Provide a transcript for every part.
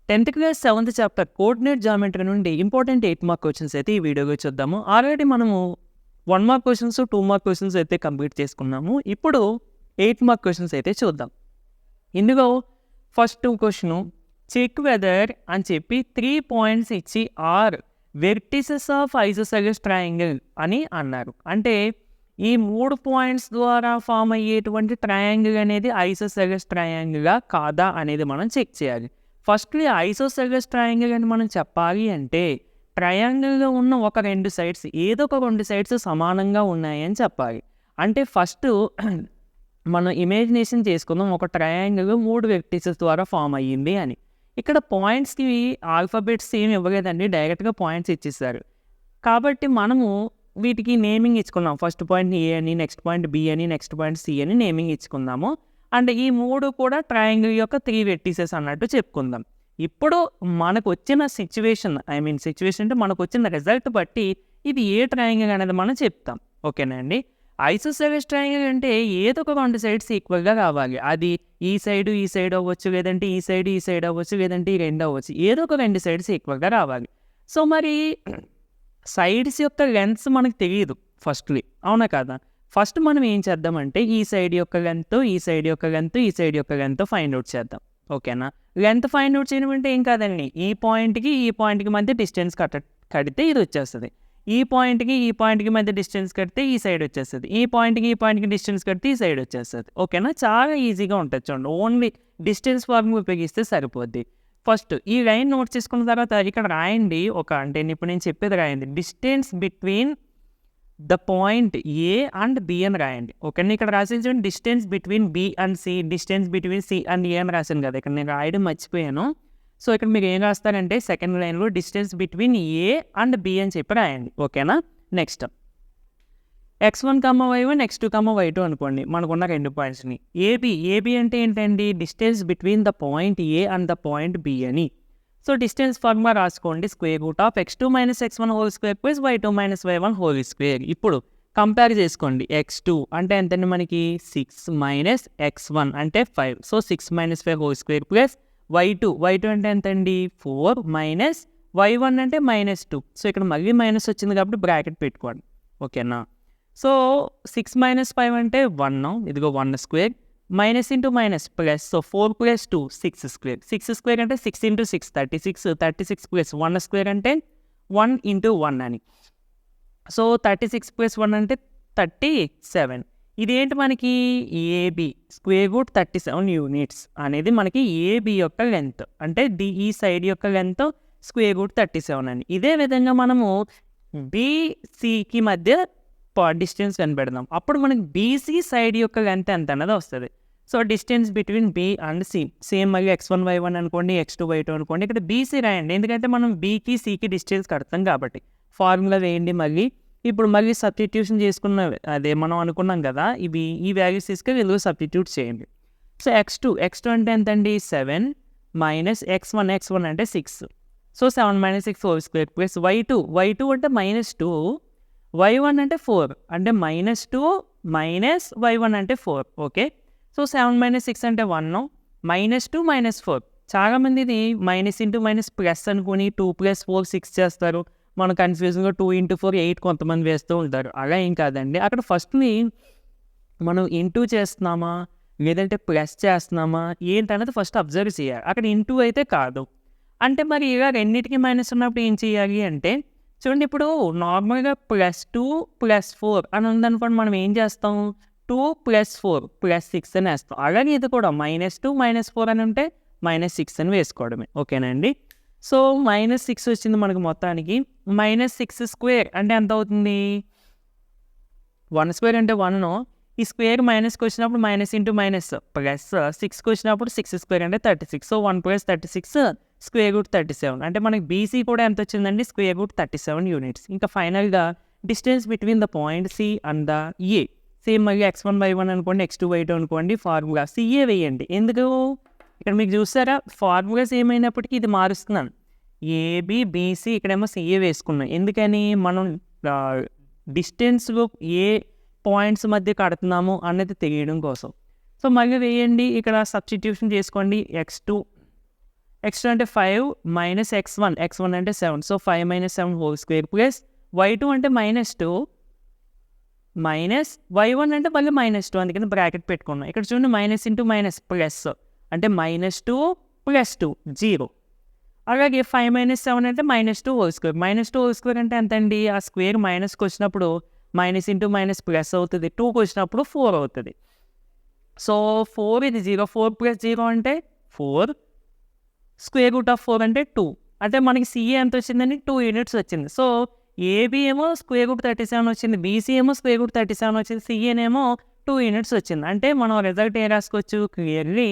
10th class 7th chapter coordinate geometry నుండి important 8 mark questions అయితే ఈ వీడియోలో చూద్దాము. ఆల్రెడీ మనము 1 మార్క్ క్వశ్చన్స్ 2 మార్క్ క్వశ్చన్స్ అయితే కంప్లీట్ చేసుకున్నాము. ఇప్పుడు 8 మార్క్ క్వశ్చన్స్ అయితే చూద్దాం. ఇందులో ఫస్ట్ క్వశ్చన్ చెక్ వెదర్ అని చెప్పి 3 పాయింట్స్ ఇచ్చి are vertices of isosceles triangle అని అన్నారు. అంటే ఈ 3 పాయింట్స్ ద్వారా ఫామ్ అయ్యేటువంటి ట్రయాంగిల్ అనేది ఐసోసెలస్ ట్రయాంగిలా కాదా అనేది మనం చెక్ చేయాలి. ఫస్ట్లీ ఐసోసెలస్ ట్రయాంగిల్ అని మనం చెప్పాలి అంటే ట్రయాంగిల్లో ఉన్న ఒక 2 సైడ్స్ ఏదో ఒక 2 సైడ్స్ సమానంగా ఉన్నాయని చెప్పాలి. అంటే ఫస్ట్ మనం ఇమాజినేషన్ చేసుకుందాం, ఒక ట్రయాంగిల్ 3 వెర్టిసెస్ ద్వారా ఫామ్ అయ్యింది అని. ఇక్కడ పాయింట్స్కి ఆల్ఫాబెట్స్ ఏమి ఇవ్వలేదండి, డైరెక్ట్గా పాయింట్స్ ఇచ్చేసారు. కాబట్టి మనము వీటికి నేమింగ్ ఇచ్చుకున్నాం. ఫస్ట్ పాయింట్ ఏ అని, నెక్స్ట్ పాయింట్ బి అని, నెక్స్ట్ పాయింట్ సి అని నేమింగ్ ఇచ్చుకుందాము. అండ్ ఈ 3 కూడా ట్రయాంగిల్ యొక్క 3 వెర్టిసెస్ అన్నట్టు చెప్పుకుందాం. ఇప్పుడు మనకు వచ్చిన సిచ్యువేషన్ అంటే మనకు వచ్చిన రిజల్ట్ బట్టి ఇది ఏ ట్రయాంగిల్ అనేది మనం చెప్తాం. ఓకేనా అండి. ఐసోసెలస్ ట్రయాంగిల్ అంటే ఏదో ఒక 2 సైడ్స్ ఈక్వల్గా కావాలి. అది ఈ సైడ్ అవ్వచ్చు, లేదంటే ఈ సైడ్ అవ్వచ్చు, లేదంటే ఈ 2 అవ్వచ్చు. ఏదో ఒక 2 సైడ్స్ ఈక్వల్గా రావాలి. సో మరి సైడ్స్ యొక్క లెంత్స్ మనకు తెలియదు ఫస్ట్లీ, అవునా కదా. ఫస్ట్ మనం ఏం చేద్దామంటే ఈ సైడ్ యొక్క లెంత్, ఈ సైడ్ యొక్క లెంత్, ఈ సైడ్ యొక్క లెంత్ ఫైండ్ అవుట్ చేద్దాం. ఓకేనా. లెంత్ ఫైండ్ అవుట్ చేయడం అంటే ఏం కాదండి, ఈ పాయింట్కి మధ్య డిస్టెన్స్ కడితే ఇది వచ్చేస్తుంది. ఈ పాయింట్కి మధ్య డిస్టెన్స్ కడితే ఈ సైడ్ వచ్చేస్తుంది. ఈ పాయింట్కి డిస్టెన్స్ కడితే ఈ సైడ్ వచ్చేస్తుంది. ఓకేనా. చాలా ఈజీగా ఉంటుంది చూడండి, ఓన్లీ డిస్టెన్స్ ఫార్ములా ఉపయోగిస్తే సరిపోద్ది. ఫస్ట్ ఈ లైన్ నోట్ చేసుకున్న తర్వాత ఇక్కడ రాయండి అంటే ఇప్పుడు నేను చెప్పేది రాయండి, distance between the point A and B అని రాయండి. ఓకేనా. ఇక్కడ రాసిన distance between B and C, distance between C and A అని రాశాను కదా, ఇక్కడ నేను రాయడం మర్చిపోయాను. సో ఇక్కడ మీరు ఏం రాస్తారంటే సెకండ్ లైన్లో distance between A and B అని చెప్పి రాయండి. ఓకేనా. Next x1, y1, x2, y2 అనుకోండి, మనకున్న 2 పాయింట్స్ని. ఏబి అంటే ఏంటండి, distance between the point A and the point B అని. సో డిస్టెన్స్ ఫార్ములా రాసుకోండి, square root of x2 - x1 whole square plus y2 - y1 whole square. ఇప్పుడు కంపేర్ చేసుకోండి. x2 అంటే ఎంతండి మనకి 6 - x1 అంటే 5. So 6 - 5 whole square plus y2 అంటే ఎంతండి 4 మైనస్ y1 అంటే -2. సో ఇక్కడ మళ్ళీ మైనస్ వచ్చింది కాబట్టి బ్రాకెట్ పెట్టుకోండి. ఓకేనా. సో 6 - 5 అంటే 1, ఇదిగో 1 square, minus into minus plus. So 4 + 2 6 square. 6 square అంటే 6 × 6 36 ప్లస్ 1 స్క్వేర్ అంటే 1 × 1 అని. సో 36 + 1 అంటే 37. ఇదేంటి మనకి ఏబి స్క్వేర్ రూట్ 37 యూనిట్స్ అనేది మనకి ఏబి యొక్క లెంత్. అంటే ఈ సైడ్ యొక్క లెంత్ స్క్వేర్ రూట్ 37 అని. ఇదే విధంగా మనము బీసీకి మధ్య డిస్టెన్స్ కనిపెడదాం. అప్పుడు మనకి బీసీ సైడ్ యొక్క లెంత్ ఎంత అన్నది వస్తుంది. So distance between B and C, same మళ్ళీ x1, y1 అనుకోండి, x2, y2 అనుకోండి. ఇక్కడ బీసీ రాయండి, ఎందుకంటే మనం బీకి సికి డిస్టెన్స్ కడతాం కాబట్టి. ఫార్ములా వేయండి. మళ్ళీ సబ్స్టిట్యూషన్ చేసుకున్న అదే మనం అనుకున్నాం కదా, ఈ వాల్యూస్ తీసుకొని ఇందులో సబ్స్టిట్యూట్ చేయండి. సో x2 అంటే ఎంతండి 7 మైనస్ x1 అంటే 6. So 7 - 6 whole square plus y2 అంటే -2, y1 అంటే 4 అంటే -2 మైనస్ y1 అంటే 4. ఓకే. సో 7 - 6 అంటే 1, -2 - 4. చాలామంది ఇది మైనస్ ఇంటూ మైనస్ ప్లస్ అనుకుని 2 + 4 6 చేస్తారు. మన కన్ఫ్యూజన్గా 2 × 4 8 కొంతమంది వేస్తూ ఉంటారు. అలా ఏం కాదండి, అక్కడ ఫస్ట్ని మనం ఇంటూ చేస్తున్నామా లేదంటే ప్లస్ చేస్తున్నామా ఏంటనేది ఫస్ట్ అబ్జర్వ్ చేయాలి. అక్కడ ఇంటూ అయితే కాదు. అంటే మరి ఇలా రెండింటికి మైనస్ ఉన్నప్పుడు ఏం చేయాలి అంటే చూడండి, ఇప్పుడు నార్మల్గా +2 + 4 అని ఉందనుకోండి, మనం ఏం చేస్తాం 2 + 4 + 6 అని వేస్తాం. అలాగే ఇది కూడా -2 - 4 అని ఉంటే -6 అని వేసుకోవడమే. ఓకేనా అండి. సో -6 వచ్చింది మనకు మొత్తానికి. -6 స్క్వేర్ అంటే ఎంత అవుతుంది, 1 స్క్వేర్ అంటే 1, ఈ స్క్వేర్ మైనస్కి వచ్చినప్పుడు మైనస్ ఇంటూ మైనస్ ప్లస్ 6కి వచ్చినప్పుడు 6 స్క్వేర్ అంటే 36. So 1 + 36 square root 37. అంటే మనకి బీసీ కూడా ఎంత వచ్చిందండి, స్క్వేర్ రూట్ 37 యూనిట్స్. ఇంకా ఫైనల్గా distance between the point C and the A, same మళ్ళీ x1, y1 అనుకోండి, x2, y2 అనుకోండి. ఫార్ములా సిఏ వేయండి. ఎందుకు ఇక్కడ మీకు చూసారా, ఫార్ములాస్ ఏమైనప్పటికీ ఇది మారుస్తున్నాను. ఏబి బీసీ ఇక్కడేమో సిఏ వేసుకున్నాం. ఎందుకని మనం డిస్టెన్స్లో ఏ పాయింట్స్ మధ్య కడుతున్నాము అనేది తెలియడం కోసం. సో మళ్ళీ వేయండి, ఇక్కడ సబ్స్టిట్యూషన్ చేసుకోండి. x2 అంటే 5 మైనస్ x1 అంటే 7. So 5 minus 7 whole square plus y2 అంటే -2 మైనస్ y1 అంటే మళ్ళీ -2, అందుకని బ్రాకెట్ పెట్టుకున్నాం. ఇక్కడ చూడండి మైనస్ ఇంటూ మైనస్ ప్లస్ అంటే -2 + 2 0. అలాగే 5 మైనస్ 7 అంటే -2 హోల్ స్క్వేర్. -2 హోల్ స్క్వేర్ అంటే ఎంత అండి? ఆ స్క్వేర్ మైనస్కి వచ్చినప్పుడు మైనస్ ఇంటూ మైనస్ ప్లస్ అవుతుంది, 2కి వచ్చినప్పుడు 4 అవుతుంది. సో 4 ఇది 0, 4 + 0 అంటే 4, స్క్వేర్ రూట్ ఆఫ్ 4 అంటే 2. అంటే మనకి సిఏ ఎంత వచ్చిందని 2 యూనిట్స్ వచ్చింది. సో ఏబి ఏమో స్క్వేర్ రూట్ 37 వచ్చింది, బీసీ ఏమో స్క్వేర్ రూట్ 37 వచ్చింది, సిఏనేమో 2 యూనిట్స్ వచ్చింది. అంటే మనం రిజల్ట్ ఏ రాసుకోవచ్చు? Clearly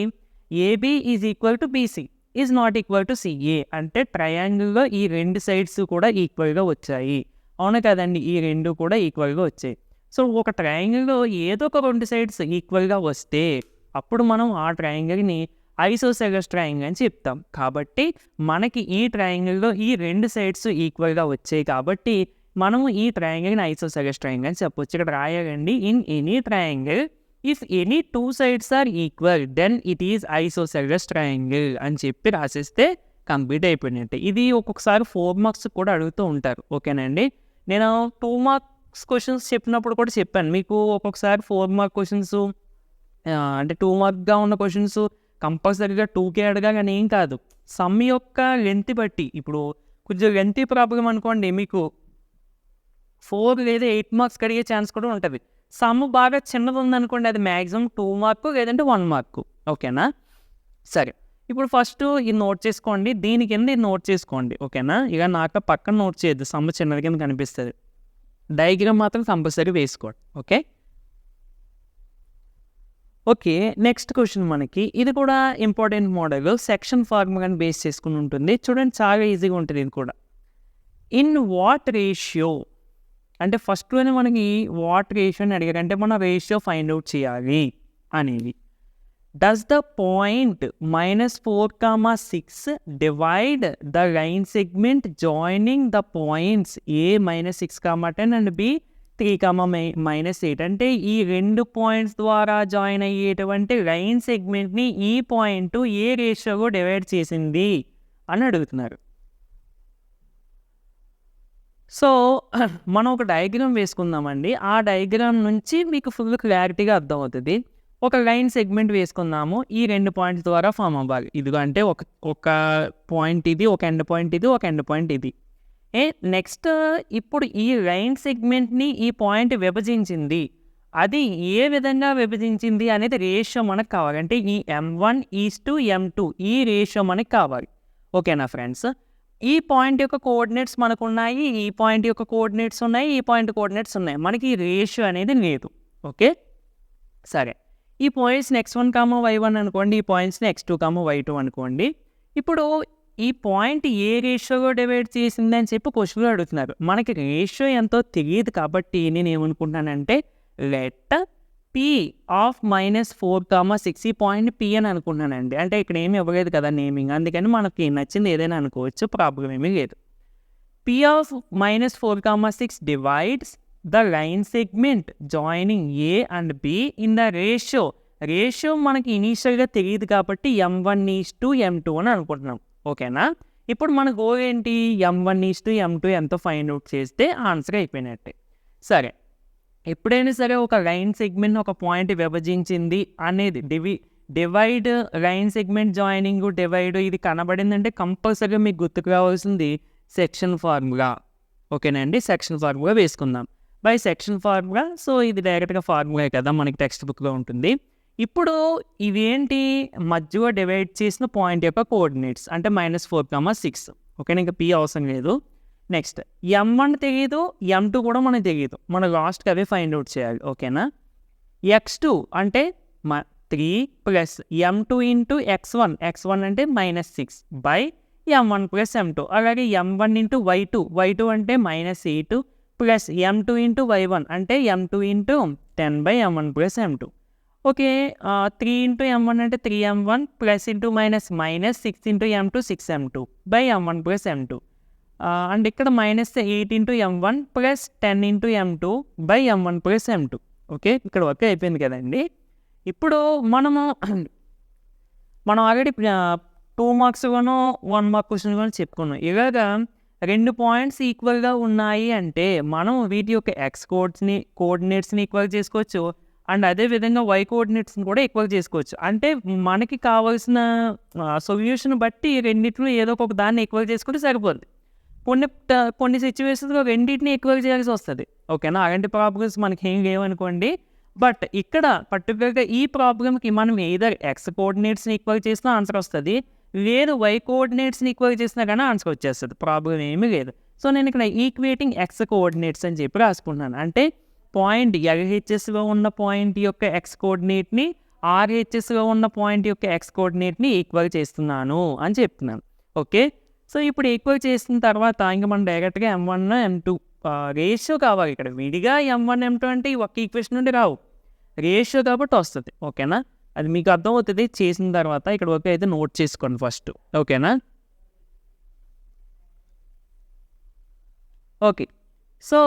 AB is equal to BC is not equal to CA. అంటే ట్రయాంగిల్లో ఈ రెండు సైడ్స్ కూడా ఈక్వల్గా వచ్చాయి. అవును కదండి, ఈ రెండు కూడా ఈక్వల్గా వచ్చాయి. సో ఒక ట్రయాంగిల్లో ఏదో ఒక రెండు సైడ్స్ ఈక్వల్గా వస్తే అప్పుడు మనం ఆ ట్రయాంగిల్ని ఐసోసెలస్ ట్రయాంగిల్ అని చెప్తాం. కాబట్టి మనకి ఈ ట్రయాంగిల్లో ఈ రెండు సైడ్స్ ఈక్వల్గా వచ్చాయి కాబట్టి మనము ఈ ట్రయాంగిల్ని ఐసోసెలస్ ట్రయాంగిల్ అని చెప్పొచ్చు. ఇక్కడ రాయాలండి, in any triangle if any 2 sides are equal then it is isosceles triangle అని చెప్పి రాసేస్తే కంప్లీట్ అయిపోయినట్టే. ఇది ఒక్కొక్కసారి 4 మార్క్స్ కూడా అడుగుతూ ఉంటారు. ఓకేనండి, నేను 2 మార్క్స్ క్వశ్చన్స్ చెప్పినప్పుడు కూడా చెప్పాను మీకు, ఒక్కొక్కసారి 4 మార్క్ క్వశ్చన్స్ అంటే 2 మార్క్గా ఉన్న క్వశ్చన్స్ కంపల్సరీగా 2కే అడగాలి అని ఏం కాదు. సమ్ యొక్క లెంత్ బట్టి, ఇప్పుడు కొంచెం లెంతీ ప్రాబ్లం అనుకోండి, మీకు 4 లేదా 8 మార్క్స్కి అడిగే ఛాన్స్ కూడా ఉంటుంది. సమ్ బాగా చిన్నది ఉందనుకోండి, అది మ్యాక్సిమం 2 మార్కు లేదంటే 1 మార్కు. ఓకేనా? సరే, ఇప్పుడు ఫస్ట్ ఇది నోట్ చేసుకోండి, దీని కింద ఇది నోట్ చేసుకోండి. ఓకేనా? ఇక నాకు పక్కన నోట్ చేయొద్దు, సమ్ చిన్నది కింద కనిపిస్తుంది. డయాగ్రామ్ మాత్రం కంపల్సరీ వేసుకోండి. ఓకే, నెక్స్ట్ క్వశ్చన్ మనకి ఇది కూడా ఇంపార్టెంట్ మోడల్, సెక్షన్ ఫార్ములాని బేస్ చేసుకుని ఉంటుంది. చూడండి, చాలా ఈజీగా ఉంటుంది ఇది కూడా. ఇన్ వాట్ రేషియో అంటే ఫస్ట్లోనే మనకి వాట్ రేషియో అని అడిగారు, అంటే మన రేషియో ఫైండ్ అవుట్ చేయాలి అనేది. Does the point -4,6 divide the line segment joining the points A -6,10 and B 3,-8. అంటే ఈ రెండు పాయింట్స్ ద్వారా జాయిన్ అయ్యేటువంటి లైన్ సెగ్మెంట్ని ఈ పాయింట్ ఏ రేషియోగా డివైడ్ చేసింది అని అడుగుతున్నారు. సో మనం ఒక డయాగ్రామ్ వేసుకుందామండి, ఆ డయాగ్రామ్ నుంచి మీకు ఫుల్ క్లారిటీగా అర్థమవుతుంది. ఒక లైన్ సెగ్మెంట్ వేసుకుందాము, ఈ రెండు పాయింట్స్ ద్వారా ఫామ్ అవ్వాలి. ఇదిగో అంటే ఒక పాయింట్ ఇది, ఒక ఎండ్ పాయింట్ ఇది, ఒక ఎండ్ పాయింట్ ఇది. నెక్స్ట్ ఇప్పుడు ఈ లైన్ సెగ్మెంట్ని ఈ పాయింట్ విభజించింది, అది ఏ విధంగా విభజించింది అనేది రేషియో మనకు కావాలి. అంటే ఈ M1:M2 ఈ రేషియో మనకు కావాలి. ఓకేనా ఫ్రెండ్స్? ఈ పాయింట్ యొక్క కోఆర్డినేట్స్ మనకు ఉన్నాయి, ఈ పాయింట్ యొక్క కోఆర్డినేట్స్ ఉన్నాయి, ఈ పాయింట్ కోఆర్డినేట్స్ ఉన్నాయి, మనకి ఈ రేషియో అనేది లేదు. ఓకే, సరే, ఈ పాయింట్స్ని x1, y1 అనుకోండి, ఈ పాయింట్స్ని x2, y2 అనుకోండి. ఇప్పుడు ఈ పాయింట్ ఏ రేషియోగా డివైడ్ చేసింది అని చెప్పి క్వశ్చన్లో అడుగుతున్నారు. మనకి రేషియో ఎంతో తెలియదు కాబట్టి నేను ఏమనుకుంటున్నానంటే లెట్ P ఆఫ్ -4,6 ఈ పాయింట్ P అని అనుకుంటున్నానండి. అంటే ఇక్కడ ఏమి ఇవ్వలేదు కదా నేమింగ్, అందుకని మనకి నచ్చింది ఏదైనా అనుకోవచ్చు, ప్రాబ్లం ఏమీ లేదు. P of -4,6 divides the line segment joining A and B in the ratio. Ratio మనకి ఇనీషియల్గా తెలియదు కాబట్టి M1:M2 అని అనుకుంటున్నాం. ఓకేనా? ఇప్పుడు మన గోల్ ఏంటి? M1:M2 ఎంతో ఫైండ్ అవుట్ చేస్తే ఆన్సర్ అయిపోయినట్టే. సరే, ఎప్పుడైనా సరే ఒక లైన్ సెగ్మెంట్ ఒక పాయింట్ విభజించింది అనేది divide line segment joining divide ఇది కనబడిందంటే కంపల్సరీగా మీకు గుర్తుకు రావాల్సింది సెక్షన్ ఫార్ములా. ఓకేనండి, సెక్షన్ ఫార్ములా వేసుకుందాం. బై సెక్షన్ ఫార్ములా, సో ఇది డైరెక్ట్గా ఫార్ములా కదా, మనకి టెక్స్ట్ బుక్లో ఉంటుంది. ఇప్పుడు ఇవేంటి? మధ్యలో డివైడ్ చేసిన పాయింట్ యొక్క కోఆర్డినేట్స్ అంటే -4,6. ఓకేనా, ఇంకా P అవసరం లేదు. నెక్స్ట్ M1 తెలియదు, M2 కూడా మనకు తెలియదు, మనం లాస్ట్కి అవే ఫైండ్ అవుట్ చేయాలి. ఓకేనా? x2 అంటే 3 ప్లస్ M2 ఇంటూ x1 అంటే -6 బై M1 ప్లస్ M2. అలాగే M1 ఇంటూ y2 అంటే -8 ప్లస్ M2 ఇంటూ y1 అంటే M2 into 10 by M1 plus M2. Okay, 3 into M1 అంటే 3M1 plus into -6 into M2 6M2 by M1 plus M2. And ఇక్కడ -8 into M1 plus 10 into M2 by M1 plus M2. Okay, ఇక్కడ work అయిపోయింది కదండి. ఇప్పుడు మనం already 2 మార్క్స్‌గానో 1 mark క్వెషన్‌గానో చెప్పుకున్నాం. ఇలాగా 2 points ఈక్వల్‌గా ఉన్నాయి అంటే మనం వీటి యొక్క ఎక్స్ కోఆర్డినేట్స్‌ని ఈక్వల్ చేసుకోవచ్చు. అండ్ అదే విధంగా వై కోఆర్డినేట్స్‌ని కూడా ఈక్వల్ చేసుకోవచ్చు. అంటే మనకి కావాల్సిన సొల్యూషన్ బట్టి రెండిట్లో ఏదో ఒక దాన్ని ఈక్వల్ చేసుకుంటే సరిపోద్ది. కొన్ని సిట్యుయేషన్స్‌లో రెండిటిని ఈక్వల్ చేయాల్సి వస్తది. ఓకేనా? అలాంటి ప్రాబ్లమ్స్ మనకేం లేవనుకోండి. బట్ ఇక్కడ పర్టిక్యులర్‌గా ఈ ప్రాబ్లమ్‌కి మనం ఎయిదర్ ఎక్స్ కోఆర్డినేట్స్‌ని ఈక్వల్ చేసినా ఆన్సర్ వస్తది. లేదు వై కోఆర్డినేట్స్‌ని ఈక్వల్ చేసినా గానీ ఆన్సర్ వచ్చేస్తది. ప్రాబ్లమ్ ఏమీ లేదు. సో, నేను ఇక్కడ ఈక్వేటింగ్ ఎక్స్ కోఆర్డినేట్స్ అని చెప్పి రాసుకుంటున్నాను. అంటే పాయింట్ ఎల్‌హెచ్‌ఎస్‌లో ఉన్న పాయింట్ యొక్క ఎక్స్ కోఆర్డినేట్‌ని ఆర్‌హెచ్‌ఎస్‌లో ఉన్న పాయింట్ యొక్క ఎక్స్ కోఆర్డినేట్‌ని ఈక్వల్ చేస్తున్నాను అని చెప్తున్నాను. ఓకే. సో, ఇప్పుడు ఈక్వల్ చేసిన తర్వాత ఇంక మనం డైరెక్ట్‌గా M1, M2 రేషియో కావాలి ఇక్కడ. విడిగా M1, M2 అంటే ఈ ఒక్క ఈక్వేషన్ నుండి రావు. రేషియో కాబట్టి వస్తది. ఓకేనా? అది మీకు అర్థమవుతది చేసిన తర్వాత. ఇక్కడ వరకు అయితే నోట్ చేసుకోండి ఫస్ట్. ఓకేనా? ఓకే. సో,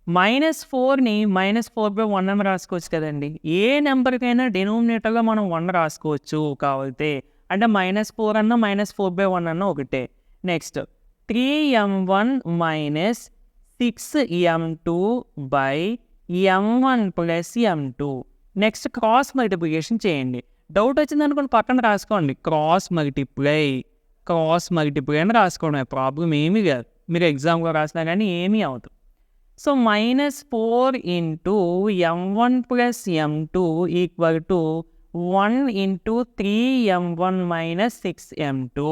-4ని -4/1 అని రాసుకోవచ్చు కదండీ. ఏ నెంబర్‌కైనా డినోమినేటర్‌లో మనం 1 రాసుకోవచ్చు కావాలితే. అంటే -4 అన్నా -4/1 అన్నా ఒకటే. Next 3m1 -6m2 by m1 plus m2. Next cross multiplication చేయండి. డౌట్ వచ్చిందనుకోండి పక్కన రాసుకోండి. క్రాస్ మల్టిప్లై అని రాసుకోవడమే. ప్రాబ్లం ఏమీ కాదు. మీరు ఎగ్జామ్‌లో రాసినా కానీ ఏమీ అవ్వదు. So, -4 into m1 plus m2 equal to 1 into 3m1 minus 6m2.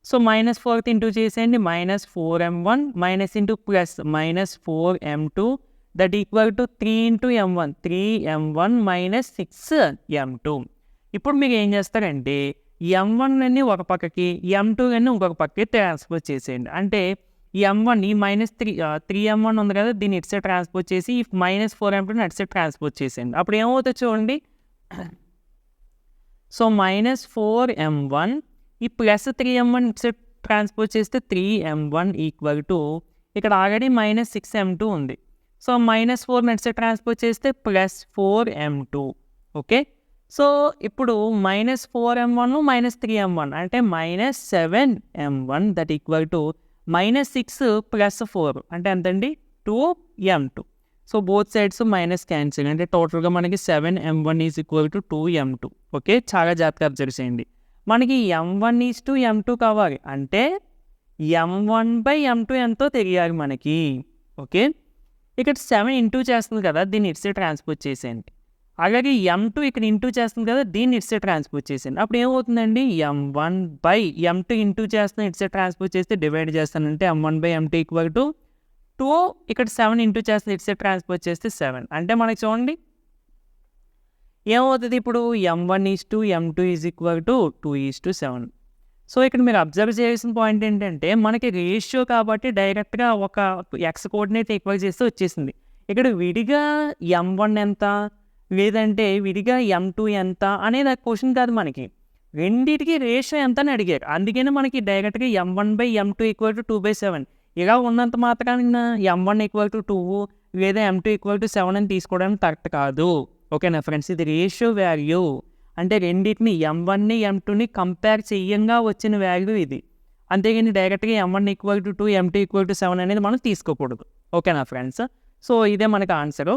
So, -4 into చేసేయండి. -4m1 minus into plus -4m2 that equal to 3 into m1 3m1 minus 6m2. ఇప్పుడు మీరు ఏం చేస్తారంటే m1ని ఒక పక్కకి m2ని ఇంకొక పక్కకి ట్రాన్స్ఫర్ చేసేయండి. అంటే m1 ఈ -3m1 ఉంది కదా, దీన్ని ఇటు సైడ్ ట్రాన్స్పోజ్ చేసి ఈ -4m2ని అటు సైడ్ ట్రాన్స్పోజ్ చేసేయండి. అప్పుడు ఏమవుతుందో చూడండి. సో, -4m1 ఈ ప్లస్ 3m1 ఇటు సైడ్ ట్రాన్స్పోజ్ చేస్తే 3m1 ఈక్వల్ టు ఇక్కడ ఆల్రెడీ -6m2 ఉంది. సో, -4ని అటు సైడ్ ట్రాన్స్పోజ్ చేస్తే +4m2. ఓకే. సో, ఇప్పుడు -4m1 -3m1 అంటే -7m1 దట్ ఈక్వల్ టు -6 + 4 అంటే ఎంతండి 2m2. So, both sides minus cancel అంటే టోటల్‌గా మనకి 7m1 is equal to 2m2. Okay. చాలా జాగ్రత్తగా అబ్జర్వ్ చేయండి. మనకి m1:m2 కావాలి అంటే m1/m2 ఎంతో తెలియాలి మనకి. ఓకే. ఇక్కడ 7 ఇంటూ చేస్తుంది కదా, దీన్ని ఇటు సైడ్ ట్రాన్స్పోజ్ చేసేయండి. అలాగే m2 ఇక్కడ ఇంటూ చేస్తుంది కదా, దీన్ని ఇటు సైడ్ ట్రాన్స్పోజ్ చేసేయండి. అప్పుడు ఏమవుతుందండి m1/m2 ఇంటూ చేస్తాను ఇటు సైడ్ ట్రాన్స్పోజ్ చేస్తే డివైడ్ చేస్తానంటే m1/m2 ఈక్వల్ టు 2. ఇక్కడ 7 ఇంటూ చేస్తే ఇటు సైడ్ ట్రాన్స్పోజ్ చేస్తే 7. అంటే మనకి చూడండి ఏమవుతుంది ఇప్పుడు m1:m2 is equal to 2:7. So, ఇక్కడ మీరు అబ్జర్వ్ చేయాల్సిన పాయింట్ ఏంటంటే మనకి రేషియో కాబట్టి డైరెక్ట్‌గా ఒక ఎక్స్ కోఆర్డినేట్ ఈక్వల్ చేస్తే వచ్చేసింది. ఇక్కడ విడిగా m1 ఎంత, లేదంటే విడిగా m2 ఎంత అనేది ఆ క్వశ్చన్ కాదు మనకి. రెండిటికి రేషియో ఎంత అని అడిగారు. అందుకనే మనకి డైరెక్ట్‌గా m1/m2 ఈక్వల్ టు 2/7. ఇలా ఉన్నంత మాత్రాన m1 ఈక్వల్ టు 2 లేదా m2 ఈక్వల్ టు 7 అని తీసుకోవడం కరెక్ట్ కాదు. ఓకేనా ఫ్రెండ్స్? ఇది రేషియో వాల్యూ. అంటే రెండిటిని m1ని m2ని కంపేర్ చేయంగా వచ్చిన వాల్యూ ఇది. అంతేగాని డైరెక్ట్‌గా m1 equal to 2 m2 equal to 7 అనేది మనం తీసుకోకూడదు. ఓకేనా ఫ్రెండ్స్? సో, ఇదే మనకి ఆన్సరు.